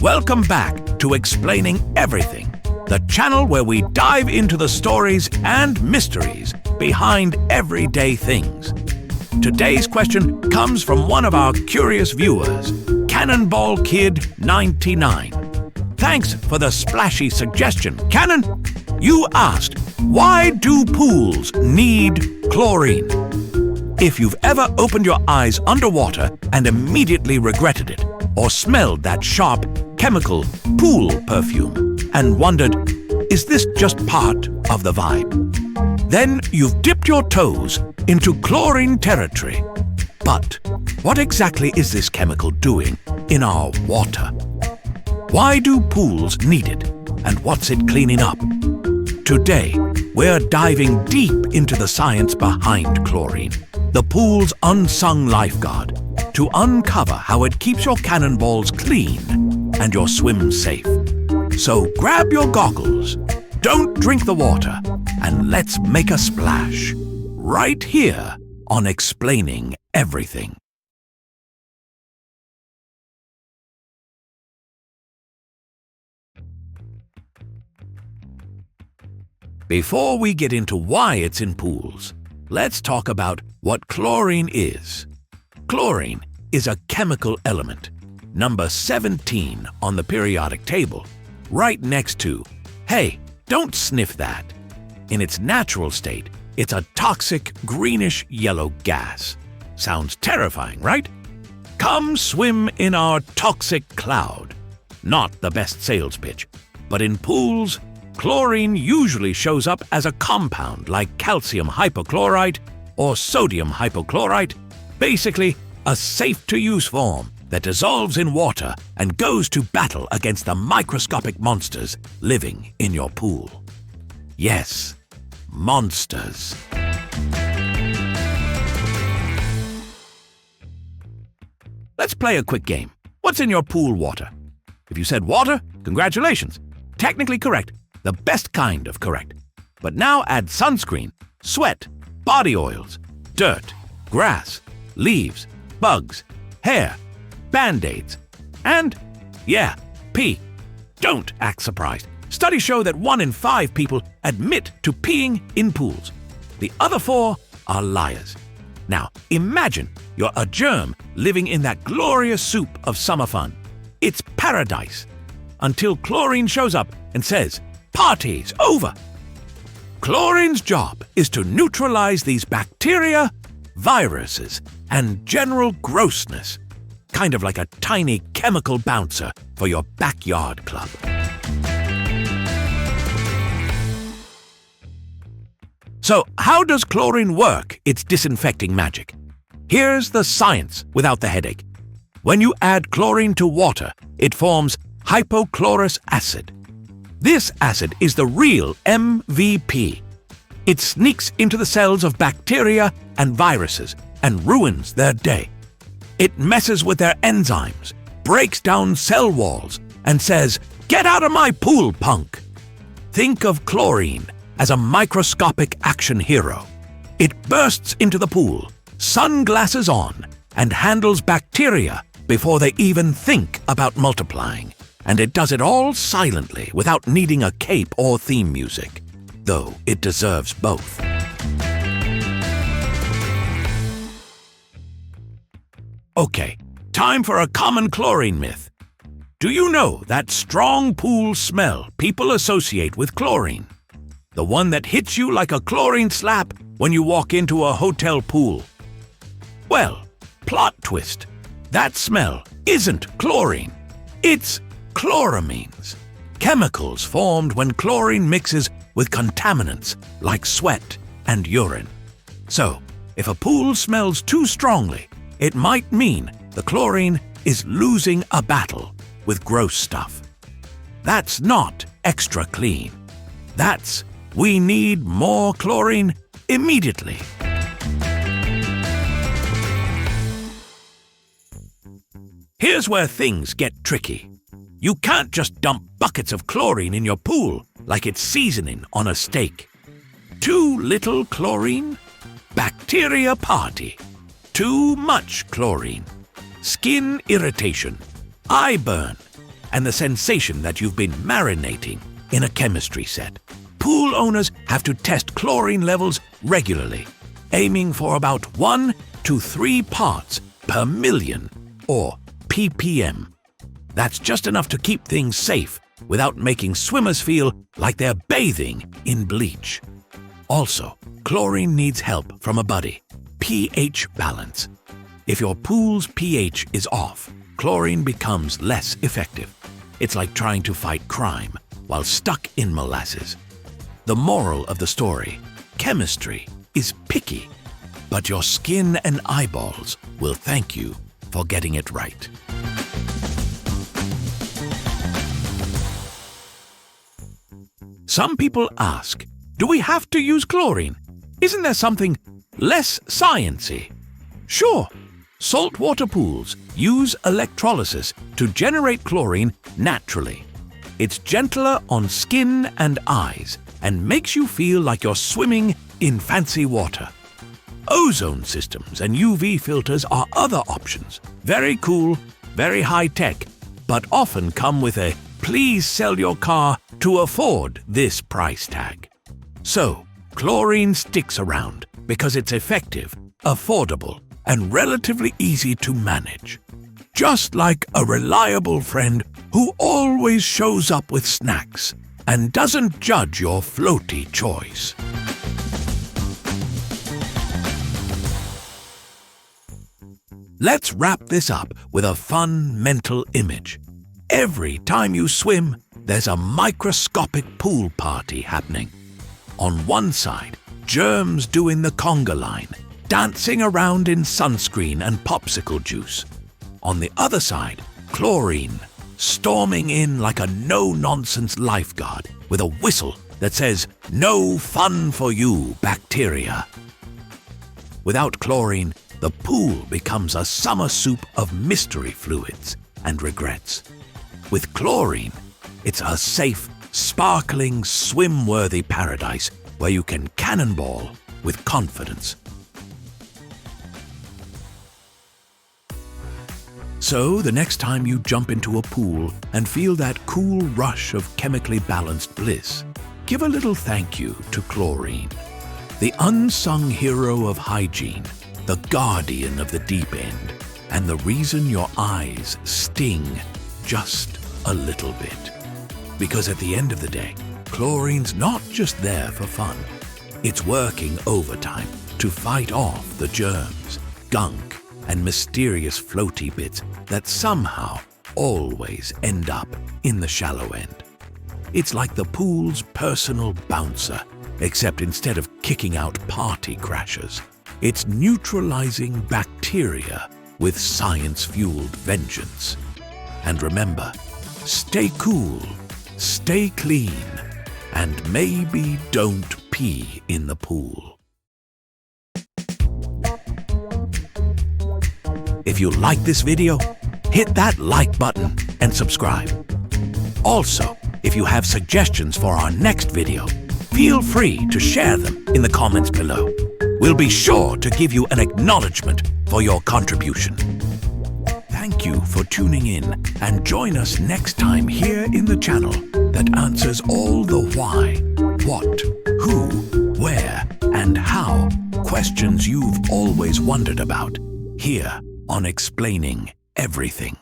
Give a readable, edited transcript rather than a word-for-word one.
Welcome back to Explaining Everything, the channel where we dive into the stories and mysteries behind everyday things. Today's question comes from one of our curious viewers, Cannonball Kid 99. Thanks for the splashy suggestion, Cannon. You asked, why do pools need chlorine? If you've ever opened your eyes underwater and immediately regretted it, or smelled that sharp, chemical pool perfume and wondered, is this just part of the vibe? Then you've dipped your toes into chlorine territory. But what exactly is this chemical doing in our water? Why do pools need it, and what's it cleaning up? Today, we're diving deep into the science behind chlorine, the pool's unsung lifeguard, to uncover how it keeps your cannonballs clean and your swim safe. So grab your goggles, don't drink the water, and let's make a splash, right here on Explaining Everything. Before we get into why it's in pools, let's talk about what chlorine is. Chlorine is a chemical element, number 17 on the periodic table, right next to, hey, don't sniff that. In its natural state, it's a toxic greenish-yellow gas. Sounds terrifying, right? Come swim in our toxic cloud. Not the best sales pitch, but in pools, chlorine usually shows up as a compound like calcium hypochlorite or sodium hypochlorite, basically a safe-to-use form that dissolves in water and goes to battle against the microscopic monsters living in your pool. Yes, monsters. Let's play a quick game. What's in your pool water? If you said water, congratulations. Technically correct. The best kind of correct. But now add sunscreen, sweat, body oils, dirt, grass, leaves, bugs, hair, Band-Aids, and, yeah, pee. Don't act surprised. Studies show that 1 in 5 people admit to peeing in pools. The other 4 are liars. Now, imagine you're a germ living in that glorious soup of summer fun. It's paradise. Until chlorine shows up and says, party's over. Chlorine's job is to neutralize these bacteria, viruses, and general grossness. Kind of like a tiny chemical bouncer for your backyard club. So, how does chlorine work its disinfecting magic? Here's the science without the headache. When you add chlorine to water, it forms hypochlorous acid. This acid is the real MVP. It sneaks into the cells of bacteria and viruses and ruins their day. It messes with their enzymes, breaks down cell walls, and says, "Get out of my pool, punk!" Think of chlorine as a microscopic action hero. It bursts into the pool, sunglasses on, and handles bacteria before they even think about multiplying. And it does it all silently without needing a cape or theme music, though it deserves both. Okay, time for a common chlorine myth. Do you know that strong pool smell people associate with chlorine? The one that hits you like a chlorine slap when you walk into a hotel pool. Well, plot twist. That smell isn't chlorine. It's chloramines, chemicals formed when chlorine mixes with contaminants like sweat and urine. So, if a pool smells too strongly, it might mean the chlorine is losing a battle with gross stuff. That's not extra clean. That's we need more chlorine immediately. Here's where things get tricky. You can't just dump buckets of chlorine in your pool like it's seasoning on a steak. Too little chlorine? Bacteria party. Too much chlorine. Skin irritation. Eye burn. and the sensation that you've been marinating in a chemistry set. Pool owners have to test chlorine levels regularly, aiming for about 1 to 3 parts per million, or ppm. That's just enough to keep things safe without making swimmers feel like they're bathing in bleach. Also, chlorine needs help from a buddy: pH balance. If your pool's pH is off, chlorine becomes less effective. It's like trying to fight crime while stuck in molasses. The moral of the story: chemistry is picky, but your skin and eyeballs will thank you for getting it right. Some people ask, do we have to use chlorine? Isn't there something less sciencey? Sure, saltwater pools use electrolysis to generate chlorine naturally. It's gentler on skin and eyes and makes you feel like you're swimming in fancy water. Ozone systems and UV filters are other options. Very cool, very high-tech, but often come with a "please sell your car to afford this price tag." So, chlorine sticks around because it's effective, affordable, and relatively easy to manage. Just like a reliable friend who always shows up with snacks and doesn't judge your floaty choice. Let's wrap this up with a fun mental image. Every time you swim, there's a microscopic pool party happening. On one side, germs doing the conga line, dancing around in sunscreen and popsicle juice. On the other side, chlorine, storming in like a no-nonsense lifeguard with a whistle that says, "No fun for you, bacteria." Without chlorine, the pool becomes a summer soup of mystery fluids and regrets. With chlorine, it's a safe, sparkling, swim-worthy paradise where you can cannonball with confidence. So, the next time you jump into a pool and feel that cool rush of chemically balanced bliss, give a little thank you to chlorine, the unsung hero of hygiene, the guardian of the deep end, and the reason your eyes sting just a little bit. Because at the end of the day, chlorine's not just there for fun. It's working overtime to fight off the germs, gunk, and mysterious floaty bits that somehow always end up in the shallow end. It's like the pool's personal bouncer, except instead of kicking out party crashers, it's neutralizing bacteria with science-fueled vengeance. And remember, stay cool, stay clean, and maybe don't pee in the pool. If you like this video, hit that like button and subscribe. Also, if you have suggestions for our next video, feel free to share them in the comments below. We'll be sure to give you an acknowledgement for your contribution. Thank you for tuning in, and join us next time here in the channel that answers all the why, what, who, where, and how questions you've always wondered about, here on Explaining Everything.